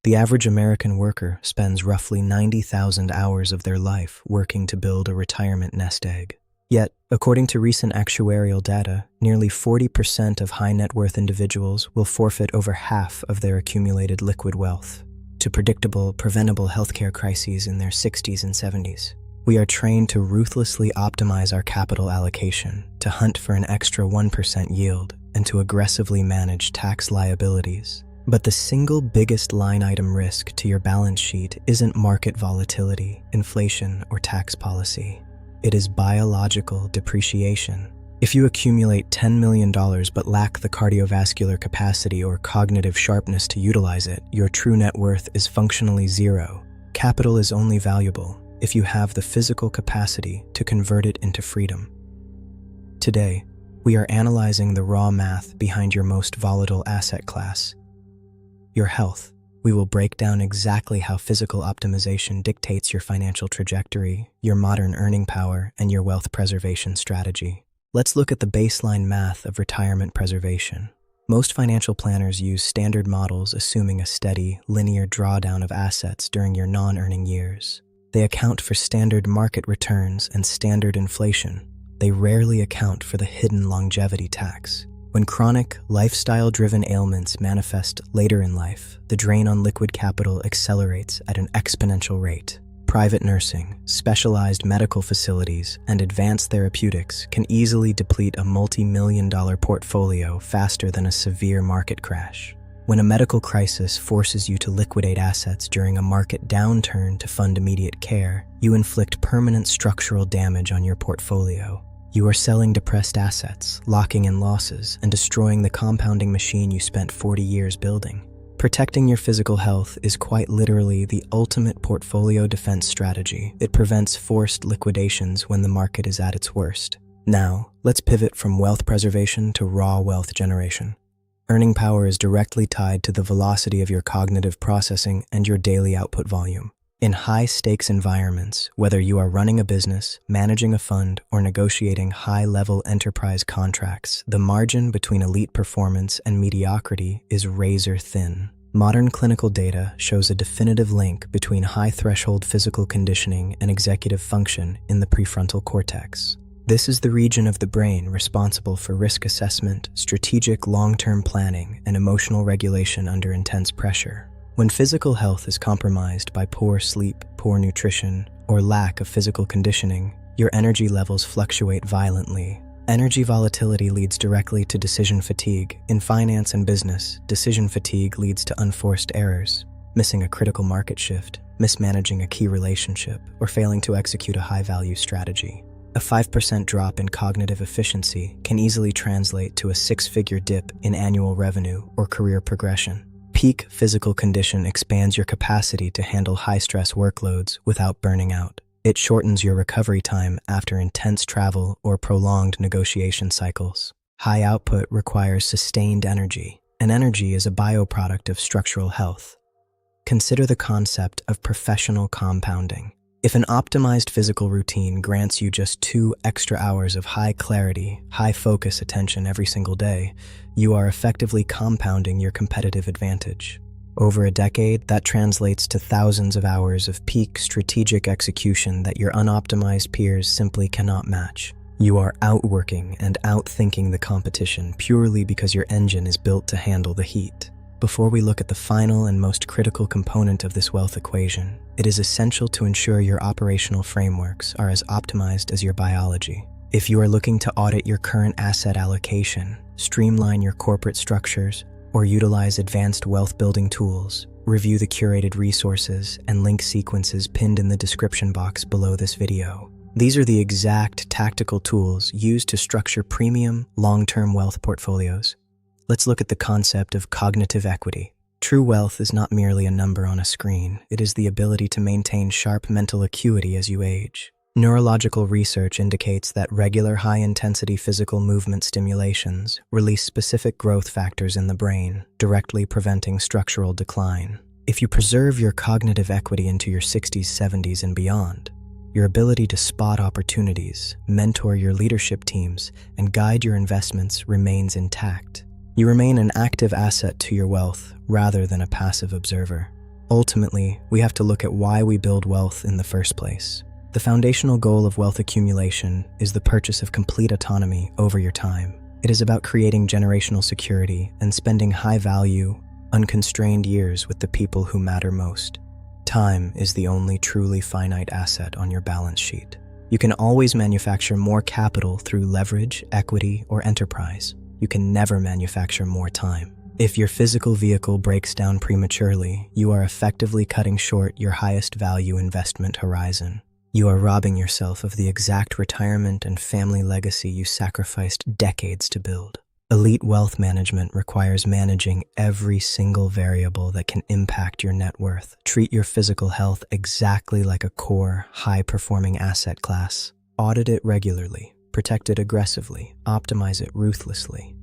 The average American worker spends roughly 90,000 hours of their life working to build a retirement nest egg. Yet, according to recent actuarial data, nearly 40% of high net worth individuals will forfeit over half of their accumulated liquid wealth to predictable, preventable healthcare crises in their 60s and 70s. We are trained to ruthlessly optimize our capital allocation, to hunt for an extra 1% yield, and to aggressively manage tax liabilities. But the single biggest line item risk to your balance sheet isn't market volatility, inflation, or tax policy. It is biological depreciation. If you accumulate $10 million but lack the cardiovascular capacity or cognitive sharpness to utilize it, your true net worth is functionally zero. Capital is only valuable if you have the physical capacity to convert it into freedom. Today, we are analyzing the raw math behind your most volatile asset class, your health. We will break down exactly how physical optimization dictates your financial trajectory, your modern earning power, and your wealth preservation strategy. Let's look at the baseline math of retirement preservation. Most financial planners use standard models assuming a steady, linear drawdown of assets during your non-earning years. They account for standard market returns and standard inflation. They rarely account for the hidden longevity tax. When chronic, lifestyle-driven ailments manifest later in life, the drain on liquid capital accelerates at an exponential rate. Private nursing, specialized medical facilities, and advanced therapeutics can easily deplete a multi-million-dollar portfolio faster than a severe market crash. When a medical crisis forces you to liquidate assets during a market downturn to fund immediate care, you inflict permanent structural damage on your portfolio. You are selling depressed assets, locking in losses, and destroying the compounding machine you spent 40 years building. Protecting your physical health is quite literally the ultimate portfolio defense strategy. It prevents forced liquidations when the market is at its worst. Now, let's pivot from wealth preservation to raw wealth generation. Earning power is directly tied to the velocity of your cognitive processing and your daily output volume. In high-stakes environments, whether you are running a business, managing a fund, or negotiating high-level enterprise contracts, the margin between elite performance and mediocrity is razor-thin. Modern clinical data shows a definitive link between high-threshold physical conditioning and executive function in the prefrontal cortex. This is the region of the brain responsible for risk assessment, strategic long-term planning, and emotional regulation under intense pressure. When physical health is compromised by poor sleep, poor nutrition, or lack of physical conditioning, your energy levels fluctuate violently. Energy volatility leads directly to decision fatigue. In finance and business, decision fatigue leads to unforced errors, missing a critical market shift, mismanaging a key relationship, or failing to execute a high-value strategy. A 5% drop in cognitive efficiency can easily translate to a six-figure dip in annual revenue or career progression. Peak physical condition expands your capacity to handle high-stress workloads without burning out. It shortens your recovery time after intense travel or prolonged negotiation cycles. High output requires sustained energy, and energy is a byproduct of structural health. Consider the concept of professional compounding. If an optimized physical routine grants you just 2 extra hours of high-clarity, high-focus attention every single day, you are effectively compounding your competitive advantage. Over a decade, that translates to thousands of hours of peak strategic execution that your unoptimized peers simply cannot match. You are outworking and outthinking the competition purely because your engine is built to handle the heat. Before we look at the final and most critical component of this wealth equation, it is essential to ensure your operational frameworks are as optimized as your biology. If you are looking to audit your current asset allocation, streamline your corporate structures, or utilize advanced wealth-building tools, review the curated resources and link sequences pinned in the description box below this video. These are the exact tactical tools used to structure premium, long-term wealth portfolios. Let's look at the concept of cognitive equity. True wealth is not merely a number on a screen. It is the ability to maintain sharp mental acuity as you age. Neurological research indicates that regular high-intensity physical movement stimulations release specific growth factors in the brain, directly preventing structural decline. If you preserve your cognitive equity into your 60s, 70s, and beyond, your ability to spot opportunities, mentor your leadership teams, and guide your investments remains intact. You remain an active asset to your wealth rather than a passive observer. Ultimately, we have to look at why we build wealth in the first place. The foundational goal of wealth accumulation is the purchase of complete autonomy over your time. It is about creating generational security and spending high-value, unconstrained years with the people who matter most. Time is the only truly finite asset on your balance sheet. You can always manufacture more capital through leverage, equity, or enterprise. You can never manufacture more time. If your physical vehicle breaks down prematurely, you are effectively cutting short your highest value investment horizon. You are robbing yourself of the exact retirement and family legacy you sacrificed decades to build. Elite wealth management requires managing every single variable that can impact your net worth. Treat your physical health exactly like a core, high-performing asset class. Audit it regularly, protect it aggressively, optimize it ruthlessly.